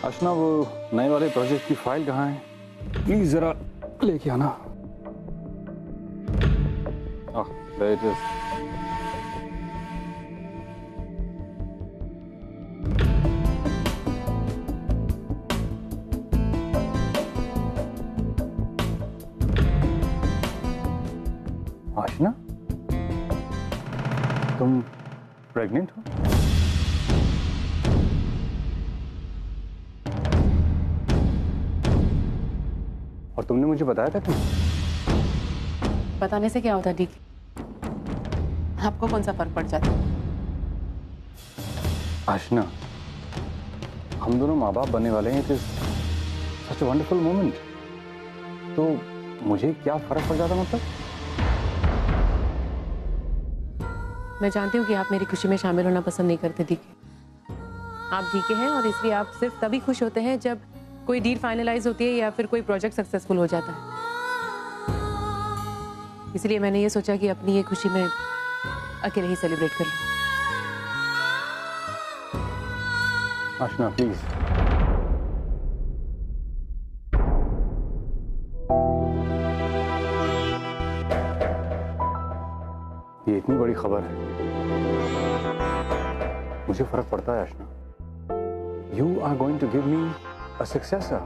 अर्चना, वो नए वाले प्रोजेक्ट की फाइल कहाँ है? प्लीज जरा लेके आना। there it is. अर्चना, तुम प्रेग्नेंट हो? और तुमने मुझे बताया था क्यों? बताने से क्या होता डी? आपको कौन सा फर्क पड़ जाता? अर्चना, हम दोनों माँ बाप बनने वाले हैं। It is such a wonderful moment. तो मुझे क्या फर्क पड़ जाता मतलब? मैं जानती हूँ कि आप मेरी खुशी में शामिल होना पसंद नहीं करते डीके। आप डीके हैं और इसलिए आप सिर्फ तभी खुश होते हैं जब कोई डील फाइनलाइज होती है या फिर कोई प्रोजेक्ट सक्सेसफुल हो जाता है। इसलिए मैंने ये सोचा कि अपनी ये खुशी में अकेले ही सेलिब्रेट कर लूं। अर्चना प्लीज। ये इतनी बड़ी खबर है, मुझे फर्क पड़ता है अर्चना। You are going to give me a successor.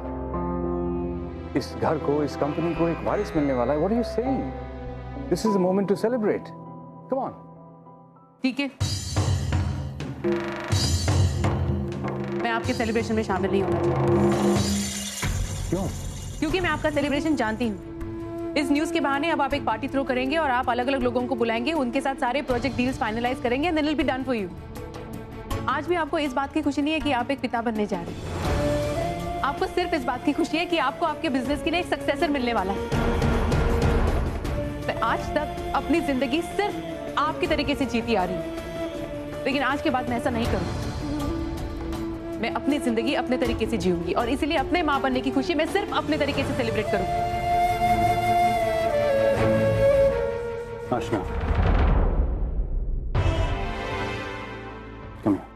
इस घर को, इस कंपनी को एक वारिस मिलने वाला है। What are you saying? This is a moment to celebrate. Come on. ठीक है, मैं आपके सेलिब्रेशन में शामिल नहीं होना चाहती। क्यों? क्योंकि मैं आपका सेलिब्रेशन जानती हूँ। इस न्यूज के बहाने अब आप एक पार्टी थ्रो करेंगे और आप अलग अलग लोगों को बुलाएंगे, उनके साथ सारे प्रोजेक्ट डील्स फाइनलाइज करेंगे and then it'll be done for you. आज भी आपको इस बात की खुशी नहीं है कि आप एक पिता बनने जा रहे हैं। आपको सिर्फ इस बात की खुशी है कि आपको आपके बिजनेस के लिए एक सक्सेसर मिलने वाला है। मैं आज तक अपनी जिंदगी सिर्फ आपके तरीके से जीती आ रही हूँ, लेकिन आज के बाद मैं ऐसा नहीं करूँगी। मैं अपनी जिंदगी अपने तरीके से जीऊंगी और इसीलिए अपने माँ बनने की खुशी मैं सिर्फ अपने तरीके से सेलिब्रेट करूँगी। अर्चना, come here.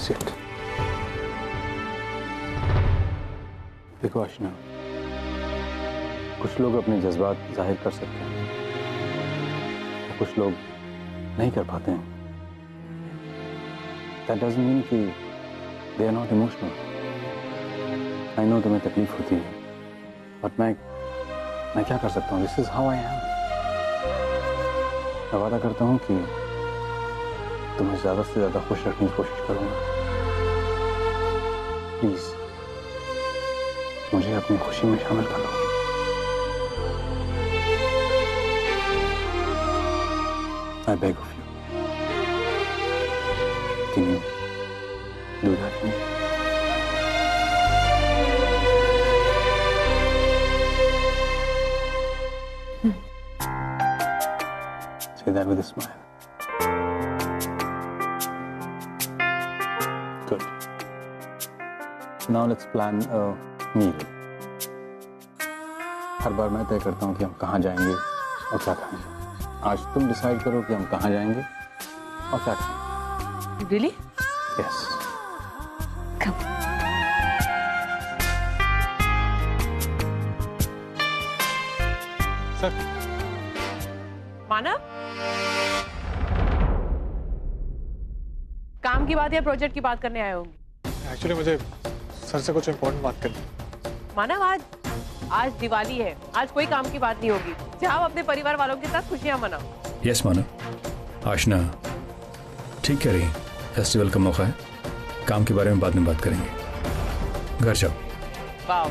Sit. देखो अर्चना, कुछ लोग अपने जज्बात जाहिर कर सकते हैं और कुछ लोग नहीं कर पाते हैं। That doesn't mean कि they are not emotional. I know तुम्हें तकलीफ होती है, but मैं क्या कर सकता हूँ? This is how I am. मैं वादा करता हूँ कि तुम्हें ज्यादा से ज्यादा खुश रखने की कोशिश करूंगा। प्लीज मुझे अपनी खुशी में शामिल कर लो। I beg of you. Can you do that for me? Say that with a smile. Good. Now let's plan a meal. हर बार मैं तय करता हूँ कि हम कहाँ जाएंगे और क्या खाएंगे। आज तुम डिसाइड करो कि हम कहाँ जाएंगे और क्या खाएंगे। Really? Yes. Come. Sir. मानव, काम की बात या प्रोजेक्ट की बात करने आए होंगे? एक्चुअली मुझे सर से कुछ इम्पोर्टेंट बात करनी। मानव, आज दिवाली है, आज कोई काम की बात नहीं होगी। जाओ अपने परिवार वालों के साथ खुशियां मनाओ। यस मानव, आशना ठीक कह रही, फेस्टिवल का मौका है, काम के बारे में बाद में बात करेंगे। घर जाओ। वाह,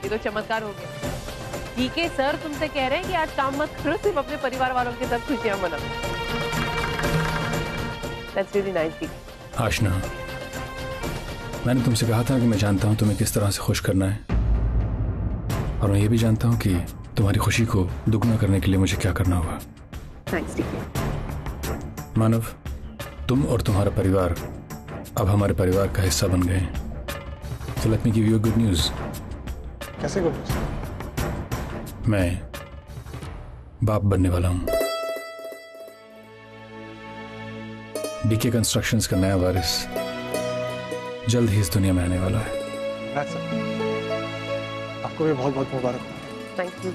ये तो चमत्कार हो गया। ठीक है सर, तुमसे कह रहे हैं कि आज काम मत करो, सिर्फ अपने परिवार वालों के साथ खुशियां मनाओ। That's really nice. आशना, मैंने तुमसे कहा था कि मैं जानता हूँ तुम्हें किस तरह से खुश करना है, और मैं ये भी जानता हूँ कि तुम्हारी खुशी को दुगना करने के लिए मुझे क्या करना होगा। Thanks, DK. मानव, तुम और तुम्हारा परिवार अब हमारे परिवार का हिस्सा बन गए हैं। So let me give you a good news. कैसे गुड न्यूज़? मैं बाप बनने वाला हूँ। बीके कंस्ट्रक्शंस का नया वारिस जल्द ही इस दुनिया में आने वाला है। आपको भी बहुत बहुत मुबारक हो। Thank you.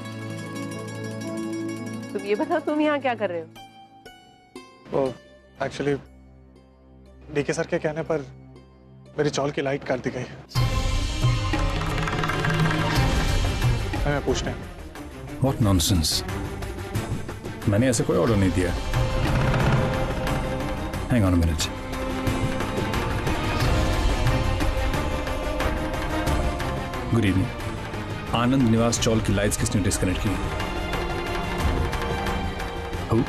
तुम ये बताओ, तुम यहाँ क्या कर रहे हो? वो एक्चुअली डीके सर के कहने पर मेरी चॉल की लाइट काट दी गई। मैं पूछने। What nonsense! मैंने ऐसे कोई ऑर्डर नहीं दिया। Hang on a minute. Good evening. आनंद निवास चौल की लाइट्स किसने डिस्कनेक्ट की? Who?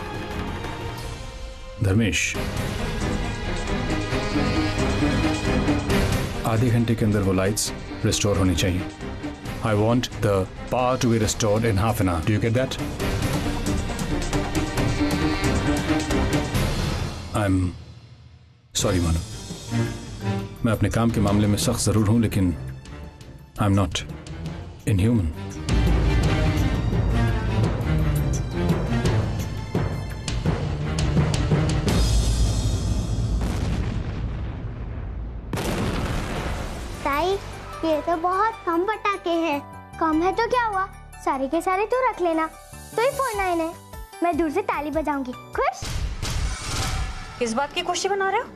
धर्मेश। आधे घंटे के अंदर वो लाइट्स रिस्टोर होनी चाहिए। I want the power to be restored in half an hour. Do you get that? I'm sorry, Manu. मैं अपने काम के मामले में सख्त जरूर हूं, लेकिन I'm not inhuman. ताई, ये तो बहुत कम पटाखे हैं। कम है तो क्या हुआ, सारे के सारे तू रख लेना। तो ही फोड़ना इन्हें, मैं दूर से ताली बजाऊंगी। खुश? किस बात की खुशी मना रहे हो?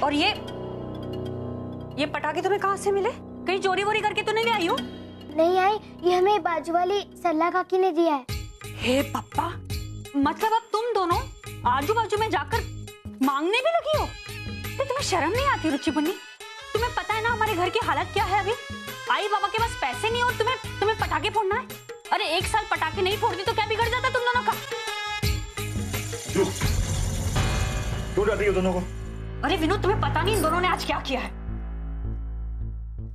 और ये पटाखे तुम्हें कहाँ से मिले? कहीं चोरी वोरी करके तो नहीं ले आई हो? नहीं आई, ये हमें बाजू वाली सल्ला काकी ने दिया है। हे पप्पा, मतलब अब तुम दोनों आजू बाजू में जाकर मांगने भी लगी हो? तुम्हें शर्म नहीं आती रुचि बन्नी? तुम्हें पता है ना हमारे घर की हालत क्या है अभी? आई बाबा के पास पैसे नहीं और तुम्हें पटाखे फोड़ना है? अरे एक साल पटाखे नहीं फोड़ती तो क्या बिगड़ जाता तुम दोनों का? क्यों डांट रही हो दोनों को? अरे विनोद, तुम्हें पता नहीं इन दोनों ने आज क्या किया है?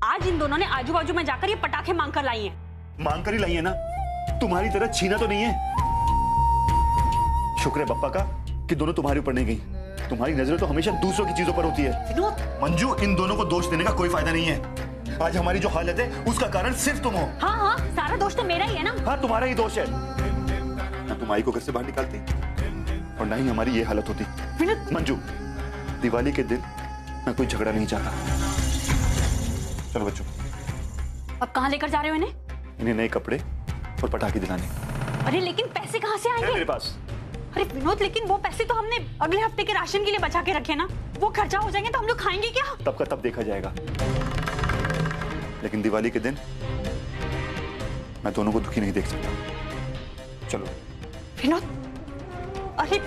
आज इन दोनों ने आजू बाजू में जाकर ये पटाखे मांग कर लाई हैं। मांग कर ही लाई है ना, तुम्हारी तरह छीना तो नहीं है। शुक्र है बप्पा का कि दोनों तुम्हारे ऊपर नहीं गई। तुम्हारी नजरें तो हमेशा दूसरों की चीजों पर होती है। विनोद, मंजू, इन दोनों को दोष देने का कोई फायदा नहीं है। आज हमारी जो हालत है उसका कारण सिर्फ तुम हो। हाँ, सारा दोष तो मेरा ही है ना। हाँ, तुम्हारा ही दोष है। ना तुम आई को घर से बाहर निकालती और ना ही हमारी ये हालत होती। मंजू, दिवाली के दिन मैं कोई झगड़ा नहीं चाहता। चलो बच्चों। अब कहाँ लेकर जा रहे हो इन्हें? इन्हें नए कपड़े और पटाखे दिलाने। अरे लेकिन पैसे कहाँ से आएंगे? मेरे पास। अरे विनोद, लेकिन वो पैसे तो हमने अगले हफ्ते के राशन के लिए बचा के रखे ना। वो खर्चा हो जाएंगे तो हम लोग खाएंगे क्या? तब का तब देखा जाएगा, लेकिन दिवाली के दिन मैं दोनों को दुखी नहीं देख सकता। चलो विनोद। अरे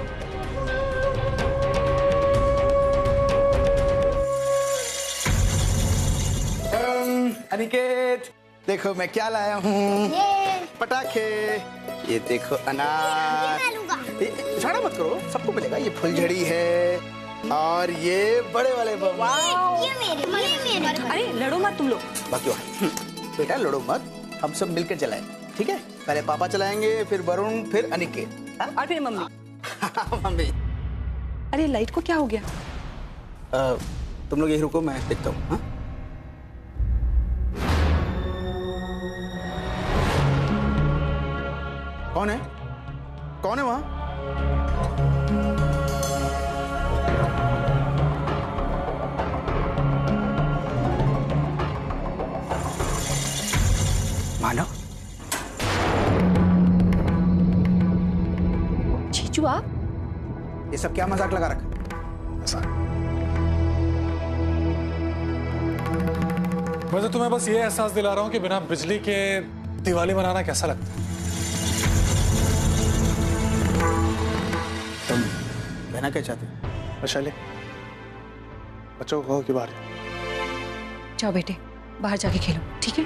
अनिकेत, देखो मैं क्या लाया हूँ। पटाखे। ये देखो अनार। झगड़ा मत करो, सबको मिलेगा। ये फुलझड़ी है और ये बड़े वाले बम। ये मेरे। अरे लड़ो मत तुम लोग। बाकी बेटा लड़ो मत, हम सब मिलकर चलाएं, ठीक है? पहले पापा चलाएंगे, फिर वरुण, फिर अनिकेत, और फिर मम्मी। मम्मी। अरे लाइट को क्या हो गया? तुम लोग यही रुको, मैं देखता हूँ। हाँ, कौन है? कौन है वहां? मानव। जीजू आप? ये सब क्या मजाक लगा रखा? मैं तो तुम्हें बस ये एहसास दिला रहा हूँ कि बिना बिजली के दिवाली मनाना कैसा लगता है। तुम कहना क्या चाहते हो? वैशाली, बच्चों को की बात। जाओ बेटे, बाहर जाके खेलो, ठीक है?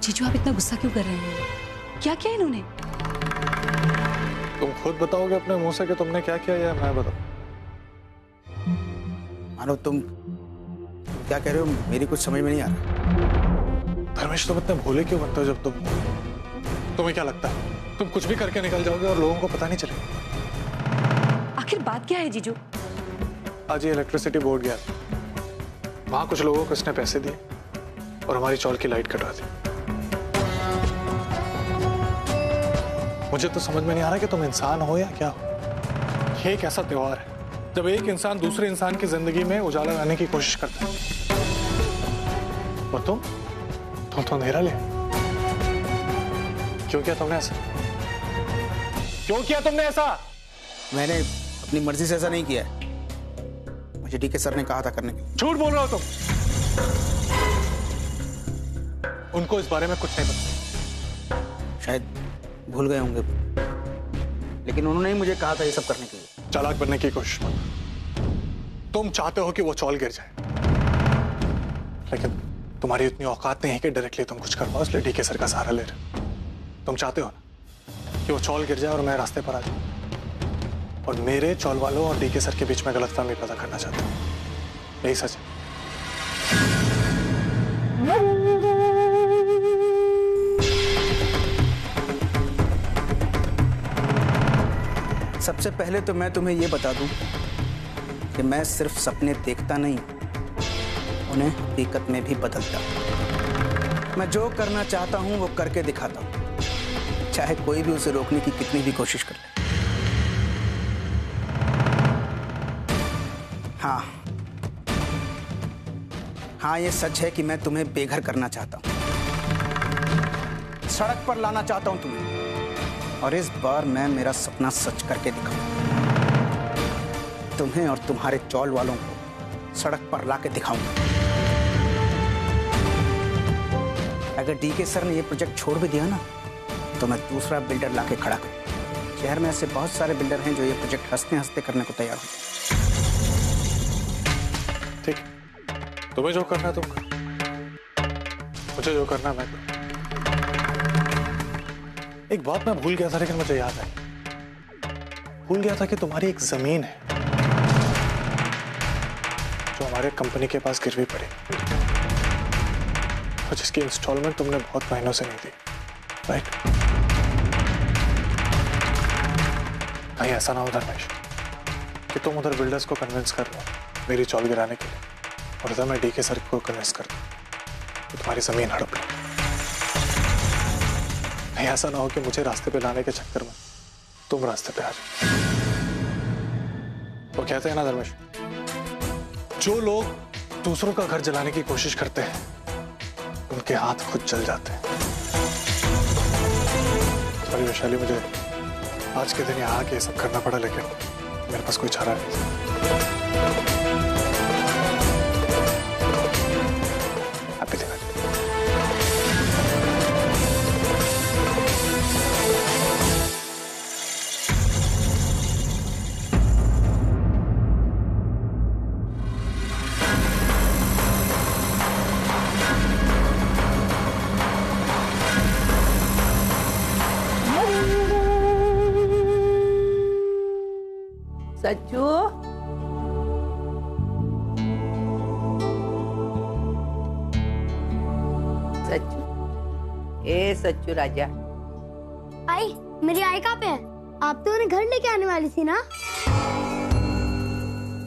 जीजू आप इतना गुस्सा क्यों कर रहे हैं? क्या किया इन्होंने? तुम खुद बताओगे अपने मुंह से कि तुमने क्या किया या मैं बताऊं? मानो तुम क्या कह रहे हो? मेरी कुछ समझ में नहीं आ रहा। धर्मेश, तुम इतने भोले क्यों बनते हो? जब तुम्हें क्या लगता है तुम कुछ भी करके निकल जाओगे और लोगों को पता नहीं चलेगा? आखिर बात क्या है जीजू? आज ये इलेक्ट्रिसिटी बोर्ड गया, वहां कुछ लोगों को इसने पैसे दिए और हमारी चौल की लाइट कटवा दी। मुझे तो समझ में नहीं आ रहा कि तुम इंसान हो या क्या हो। ये एक ऐसा त्योहार है जब एक इंसान दूसरे इंसान की जिंदगी में उजाला लाने की कोशिश करता है, और तुम तो अंधेरा ले। क्यों किया तुमने ऐसा? क्यों किया तुमने ऐसा? मैंने अपनी मर्जी से ऐसा नहीं किया है। मुझे डीके सर ने कहा था करने के लिए। झूठ बोल रहे हो तुम। उनको इस बारे में कुछ नहीं पता। शायद भूल गए होंगे, लेकिन उन्होंने ही मुझे कहा था ये सब करने के लिए। चालाक बनने की कोशिश मत। तुम चाहते हो कि वो चौल गिर जाए, लेकिन तुम्हारी इतनी औकात नहीं है कि डायरेक्टली तुम कुछ कर पाओ, इसलिए डीके सर का सहारा ले रहे। तुम चाहते हो ना कि वो चौल गिर जाए और मैं रास्ते पर आ जाऊं, और मेरे चौल वालों और डीके सर के बीच में गलतफहमी पैदा करना चाहते हो। यही सच है। सबसे पहले तो मैं तुम्हें ये बता दूं कि मैं सिर्फ सपने देखता नहीं, उन्हें हकीकत में भी बदलता। मैं जो करना चाहता हूं वो करके दिखाता हूं, चाहे कोई भी उसे रोकने की कितनी भी कोशिश कर ले। हाँ, ये सच है कि मैं तुम्हें बेघर करना चाहता हूं, सड़क पर लाना चाहता हूं तुम्हें, और इस बार मैं मेरा सपना सच करके दिखाऊं। तुम्हें और तुम्हारे चौल वालों को सड़क पर लाके दिखाऊंगा। अगर डीके सर ने ये प्रोजेक्ट छोड़ भी दिया ना, तो मैं दूसरा बिल्डर लाके खड़ा करूं। शहर में ऐसे बहुत सारे बिल्डर हैं जो ये प्रोजेक्ट हंसते हंसते करने को तैयार हो। ठीक, तुम्हें जो करना है तुम करो, मुझे जो करना है मैं करूं। एक बात मैं भूल गया था, लेकिन मुझे याद है। भूल गया था कि तुम्हारी एक जमीन है जो हमारे कंपनी के पास गिरवी पड़ी, और जिसकी इंस्टॉलमेंट तुमने बहुत महीनों से नहीं दी, राइट? कहीं ऐसा ना हो धर्मेश कि तुम उधर बिल्डर्स को कन्विंस कर लो मेरी चौल गिराने के लिए, और इधर मैं डीके सर को कन्विंस कर दूं तो तुम्हारी जमीन हड़प लो। नहीं ऐसा ना हो कि मुझे रास्ते पे लाने के चक्कर में तुम रास्ते पे आ जाओ। वो कहते हैं ना धर्मेश, जो लोग दूसरों का घर जलाने की कोशिश करते हैं उनके हाथ खुद जल जाते हैं। सॉरी वैशाली, मुझे आज के दिन यहाँ आके सब करना पड़ा, लेकिन मेरे पास कोई चारा नहीं। हैप्पी दिवाली। सच्चू, सच्चू, ए सच्चू राजा। आई, मेरी आई कहाँ पे है? आप तो उन्हें घर लेके आने वाली थी ना?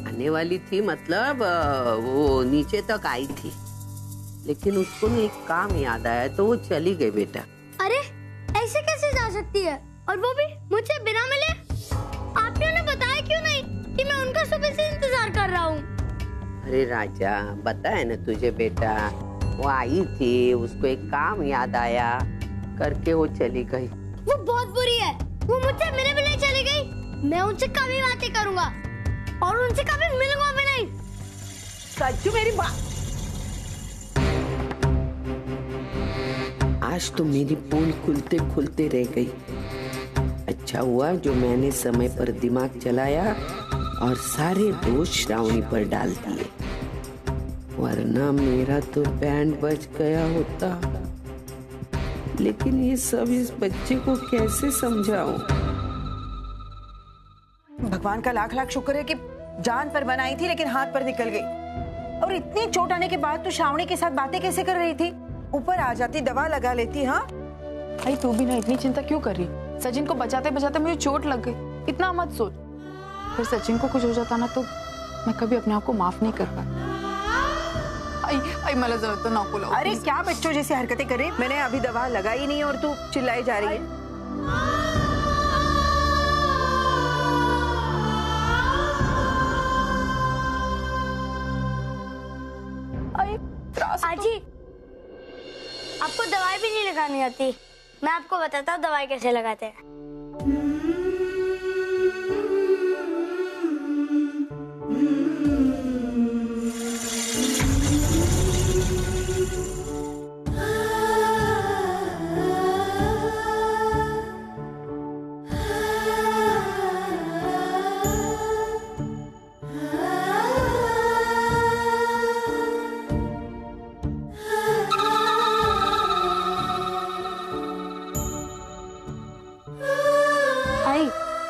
आने वाली थी मतलब वो नीचे तक आई थी, लेकिन उसको ना एक काम याद आया तो वो चली गई बेटा। अरे ऐसे कैसे जा सकती है, और वो भी मुझसे बिना मिले? आपने उन्हें बताया क्यों नहीं कि मैं उनका सुबह से इंतजार कर रहा हूँ? अरे राजा, बताया ना तुझे बेटा, वो आई थी, उसको एक काम याद आया करके वो चली गई। वो बहुत बुरी है, वो मुझसे मिले भी नहीं चली गई। मैं उनसे कभी बातें करूंगा और उनसे कभी मिलूंगा भी नहीं। सच्चू मेरी बात, आज तो मेरी पोल खुलते खुलते रह गई। अच्छा हुआ जो मैंने समय पर दिमाग चलाया और सारे दोष श्रावणी पर डाल दिए, वरना मेरा तो बैंड बज गया होता। लेकिन ये सब इस बच्चे को कैसे समझाऊं? भगवान का लाख लाख शुक्र है कि जान पर बनाई थी, लेकिन हाथ पर निकल गई। और इतनी चोट आने के बाद तो श्रावणी के साथ बातें कैसे कर रही थी? ऊपर आ जाती, दवा लगा लेती। हाँ भाई, तू भी ना इतनी चिंता क्यों कर रही? सचिन को बचाते बचाते मुझे चोट लग गई, इतना मत सोच। फिर सचिन को कुछ हो जाता ना तो मैं कभी अपने आप को माफ नहीं कर पाती। आई मला जरूरत तो नको लावू। अरे क्या बच्चों जैसी हरकतें करे? मैंने अभी दवा लगाई नहीं और तू चिल्लाई जा रही है। आजी, आपको दवाई भी नहीं लगानी आती। मैं आपको बताता हूँ दवाई कैसे लगाते हैं।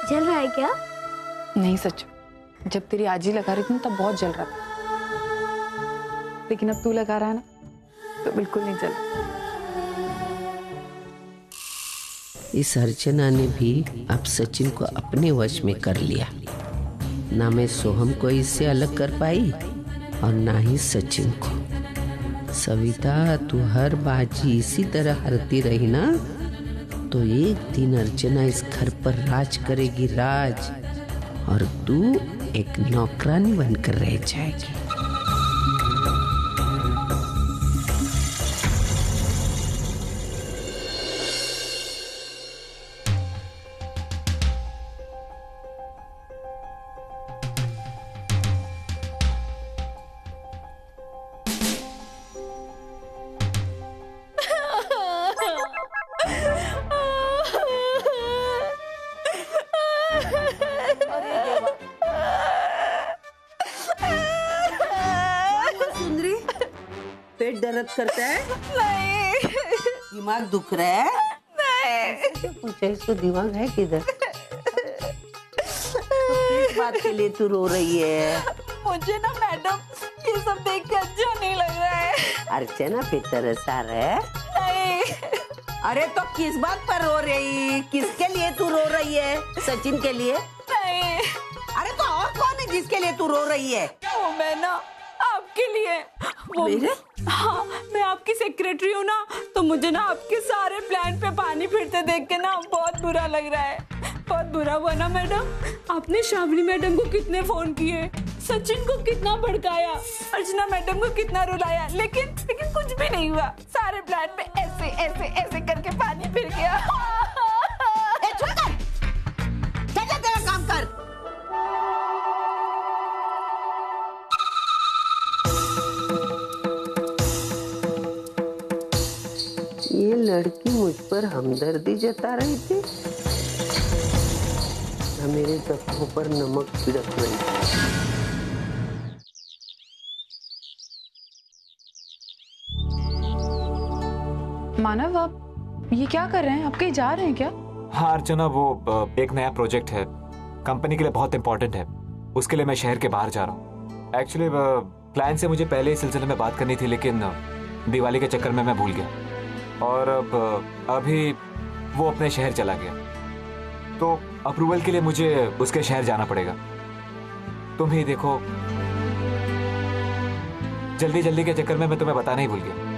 जल रहा है क्या? नहीं सच, जब तेरी आजी लगा रही थी तब बहुत जल रहा था, लेकिन अब तू लगा रहा है ना तो बिल्कुल नहीं जल। इस अर्चना ने भी अब सचिन को अपने वश में कर लिया। ना मैं सोहम को इससे अलग कर पाई और ना ही सचिन को। सविता, तू हर बाजी इसी तरह हारती रही ना तो एक दिन अर्चना इस घर पर राज करेगी, राज, और तू एक नौकरानी बनकर रह जाएगी। पेट दर्द करता है? नहीं। दिमाग दुख रहा है? नहीं। पूछा इसको दिमाग है किधर? किस बात के लिए तू रो रही है? मुझे ना मैडम ये सब देख के अच्छा नहीं लग रहा है। अर्चना पे तरस आ रहा है? नहीं। अरे तो किस बात पर रो रही? किसके लिए तू रो रही है? सचिन के लिए? नहीं। अरे तो और कौन है जिसके लिए तू रो रही है? वो मैं ना आपके लिए। वो मेरे? हाँ, मैं आपकी सेक्रेटरी हूँ ना, तो मुझे ना आपके सारे प्लान पे पानी फिरते देख के ना बहुत बुरा लग रहा है। बहुत बुरा हुआ ना मैडम। आपने शावनी मैडम को कितने फोन किए, सचिन को कितना भड़काया, अर्चना मैडम को कितना रुलाया, लेकिन कुछ भी नहीं हुआ। सारे प्लान पे ऐसे ऐसे ऐसे करके पानी फिर गया। चुप कर, चल तेरा काम कर। ये लड़की मुझ पर हमदर्दी जता रही थी, मेरे जख्मों पर नमक छिड़क रही थी। मानव, आप ये क्या कर रहे हैं? आप कहीं जा रहे हैं क्या? हाँ अर्चना, वो एक नया प्रोजेक्ट है, कंपनी के लिए बहुत इंपॉर्टेंट है, उसके लिए मैं शहर के बाहर जा रहा हूँ। एक्चुअली क्लाइंट से मुझे पहले इस सिलसिले में बात करनी थी, लेकिन दिवाली के चक्कर में मैं भूल गया और अभी वो अपने शहर चला गया, तो अप्रूवल के लिए मुझे उसके शहर जाना पड़ेगा। तुम ही देखो, जल्दी जल्दी के चक्कर में मैं तुम्हें बताना ही भूल गया।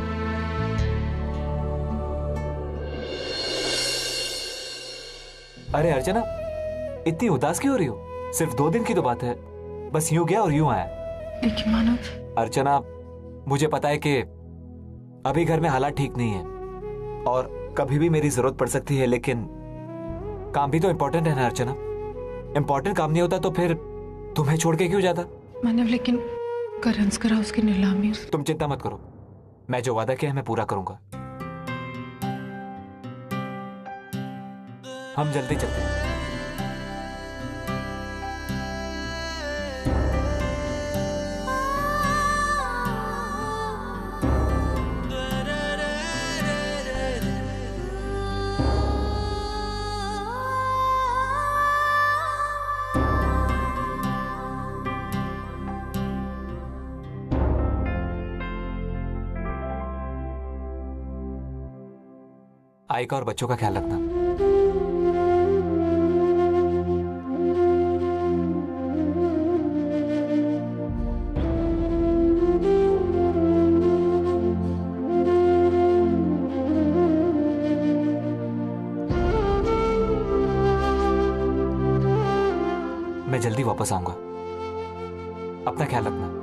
अरे अर्चना, इतनी उदास क्यों हो रही हो? सिर्फ 2 दिन की तो बात है, बस यूं गया और यूं आया। लेकिन मानव। अर्चना, मुझे पता है कि अभी घर में हालात ठीक नहीं है और कभी भी मेरी जरूरत पड़ सकती है, लेकिन काम भी तो इम्पोर्टेंट है ना अर्चना। इम्पोर्टेंट काम नहीं होता तो फिर तुम्हें छोड़ के क्यों जाता? मानव, लेकिन करंस करा उसकी नीलामी। तुम चिंता मत करो, मैं जो वादा किया है मैं पूरा करूंगा। हम जल्दी चलते हैं। आई का और बच्चों का ख्याल रखना। मैं जल्दी वापस आऊंगा, अपना ख्याल रखना।